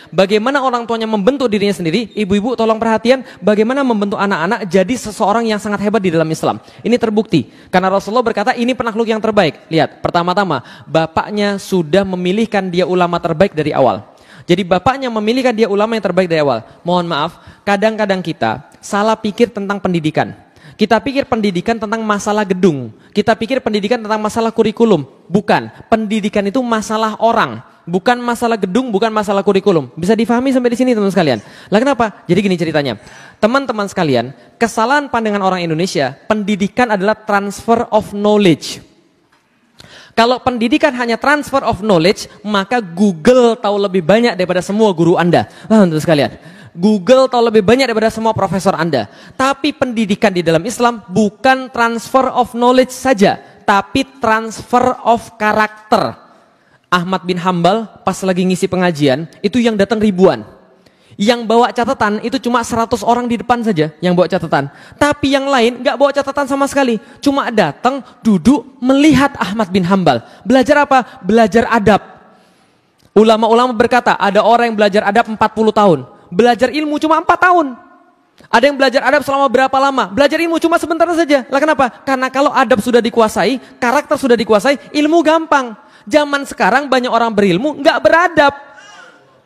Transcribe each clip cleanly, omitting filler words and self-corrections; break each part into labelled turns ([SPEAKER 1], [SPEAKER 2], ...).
[SPEAKER 1] Bagaimana orang tuanya membentuk dirinya sendiri. Ibu-ibu tolong perhatian bagaimana membentuk anak-anak jadi seseorang yang sangat hebat di dalam Islam. Ini terbukti karena Rasulullah berkata ini penakluk yang terbaik. Lihat, pertama-tama bapaknya sudah memilihkan dia ulama terbaik dari awal. Jadi bapaknya memilihkan dia ulama yang terbaik dari awal. Mohon maaf, kadang-kadang kita salah pikir tentang pendidikan. Kita pikir pendidikan tentang masalah gedung. Kita pikir pendidikan tentang masalah kurikulum. Bukan. Pendidikan itu masalah orang. Bukan masalah gedung, bukan masalah kurikulum. Bisa difahami sampai di sini teman-teman sekalian. Lah kenapa? Jadi gini ceritanya. Teman-teman sekalian, kesalahan pandangan orang Indonesia, pendidikan adalah transfer of knowledge. Kalau pendidikan hanya transfer of knowledge, maka Google tahu lebih banyak daripada semua guru Anda. Teman-teman sekalian. Google tahu lebih banyak daripada semua profesor Anda. Tapi pendidikan di dalam Islam bukan transfer of knowledge saja, tapi transfer of karakter. Ahmad bin Hambal pas lagi ngisi pengajian, itu yang datang ribuan. Yang bawa catatan itu cuma 100 orang di depan saja yang bawa catatan. Tapi yang lain nggak bawa catatan sama sekali. Cuma datang, duduk, melihat Ahmad bin Hambal. Belajar apa? Belajar adab. Ulama-ulama berkata, ada orang yang belajar adab 40 tahun. Belajar ilmu cuma 4 tahun. Ada yang belajar adab selama berapa lama? Belajar ilmu cuma sebentar saja. Lah kenapa? Karena kalau adab sudah dikuasai, karakter sudah dikuasai, ilmu gampang. Zaman sekarang banyak orang berilmu nggak beradab.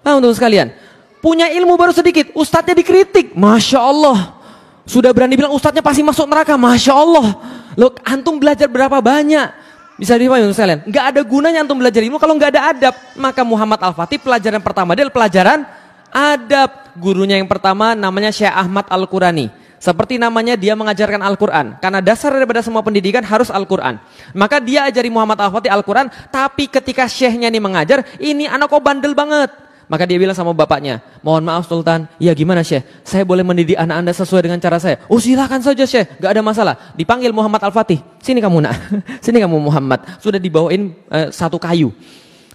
[SPEAKER 1] Nah untuk sekalian, punya ilmu baru sedikit, ustadznya dikritik. Masya Allah. Sudah berani bilang ustadznya pasti masuk neraka. Masya Allah. Loh antum belajar berapa banyak? Bisa dipahami untuk sekalian. Nggak ada gunanya antum belajar ilmu kalau nggak ada adab. Maka Muhammad Al-Fatih pelajaran pertama dia adalah pelajaran adab. Gurunya yang pertama namanya Syekh Ahmad Al-Qurani. Seperti namanya dia mengajarkan Al-Quran. Karena dasar daripada semua pendidikan harus Al-Quran. Maka dia ajari Muhammad Al-Fatih Al-Quran. Tapi ketika syekhnya ini mengajar, ini anak kok bandel banget. Maka dia bilang sama bapaknya, mohon maaf Sultan, ya gimana Syekh? Saya boleh mendidik anak anda sesuai dengan cara saya? Oh silakan saja Syekh, gak ada masalah. Dipanggil Muhammad Al-Fatih, sini kamu nak, sini kamu Muhammad. Sudah dibawain satu kayu.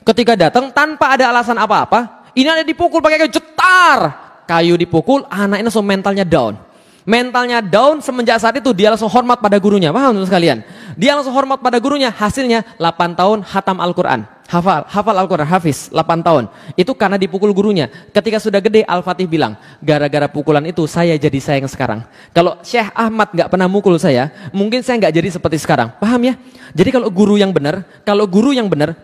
[SPEAKER 1] Ketika datang tanpa ada alasan apa-apa, ini ada dipukul pakai kayu, jetar. Kayu dipukul, anaknya langsung mentalnya down. Mentalnya down semenjak saat itu dia langsung hormat pada gurunya. Paham teman sekalian? Dia langsung hormat pada gurunya. Hasilnya 8 tahun khatam Al-Quran. Hafal Al-Quran, hafiz 8 tahun. Itu karena dipukul gurunya. Ketika sudah gede Al-Fatih bilang, gara-gara pukulan itu saya jadi sayang sekarang. Kalau Syekh Ahmad gak pernah mukul saya, mungkin saya gak jadi seperti sekarang. Paham ya? Jadi kalau guru yang benar,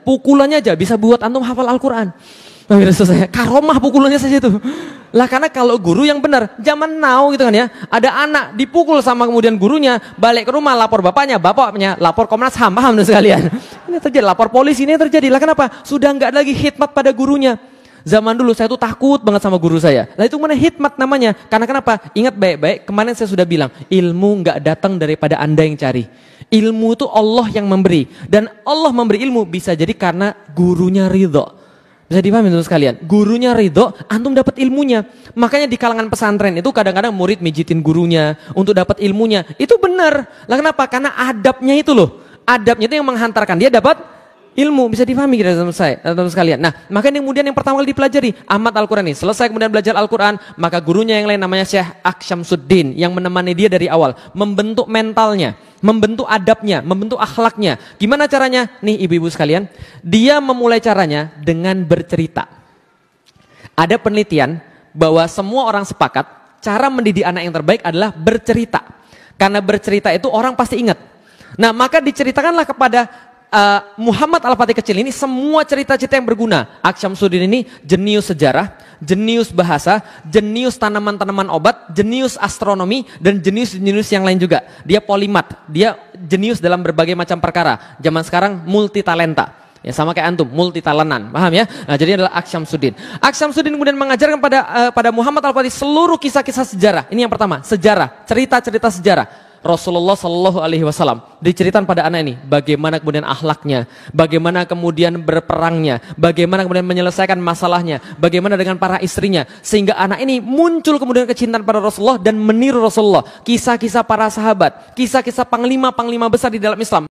[SPEAKER 1] pukulannya aja bisa buat antum hafal Al-Quran. Saya karomah pukulannya saja itu. Lah karena kalau guru yang benar, zaman now gitu kan ya, ada anak dipukul sama kemudian gurunya, balik ke rumah lapor bapaknya lapor Komnas HAM, paham sekalian. Ini terjadi, lapor polisi ini terjadi. Lah kenapa? Sudah enggak lagi khidmat pada gurunya. Zaman dulu saya tuh takut banget sama guru saya. Lah itu mana khidmat namanya? Karena kenapa? Ingat baik-baik, kemarin saya sudah bilang, ilmu enggak datang daripada Anda yang cari. Ilmu itu Allah yang memberi, dan Allah memberi ilmu bisa jadi karena gurunya ridho. Bisa dipahami teman sekalian, gurunya ridho, antum dapat ilmunya. Makanya di kalangan pesantren itu kadang-kadang murid mijitin gurunya untuk dapat ilmunya. Itu benar. Lah kenapa? Karena adabnya itu loh. Adabnya itu yang menghantarkan dia dapat ilmu. Bisa dipahami kira teman sekalian. Nah, makanya kemudian yang pertama kali dipelajari Ahmad Al-Qurani. Selesai kemudian belajar Al-Quran, maka gurunya yang lain namanya Syekh Aksyamsuddin yang menemani dia dari awal, membentuk mentalnya, membentuk adabnya, membentuk akhlaknya. Gimana caranya? Nih ibu-ibu sekalian, dia memulai caranya dengan bercerita. Ada penelitian bahwa semua orang sepakat cara mendidik anak yang terbaik adalah bercerita. Karena bercerita itu orang pasti ingat. Nah maka diceritakanlah kepada Muhammad Al-Fatih kecil ini semua cerita-cerita yang berguna. Aksyamsuddin ini jenius sejarah, jenius bahasa, jenius tanaman-tanaman obat, jenius astronomi, dan jenius-jenius yang lain juga. Dia polimat, dia jenius dalam berbagai macam perkara. Zaman sekarang multi talenta. Ya sama kayak antum, multi talentan. Paham ya? Nah, jadi adalah Aksyamsuddin. Aksyamsuddin kemudian mengajarkan pada Muhammad Al-Fatih seluruh kisah-kisah sejarah. Ini yang pertama, sejarah, cerita-cerita sejarah. Rasulullah Shallallahu Alaihi Wasallam diceritakan pada anak ini bagaimana kemudian akhlaknya, bagaimana kemudian berperangnya, bagaimana kemudian menyelesaikan masalahnya, bagaimana dengan para istrinya, sehingga anak ini muncul kemudian kecintaan pada Rasulullah dan meniru Rasulullah. Kisah-kisah para sahabat, kisah-kisah panglima-panglima besar di dalam Islam.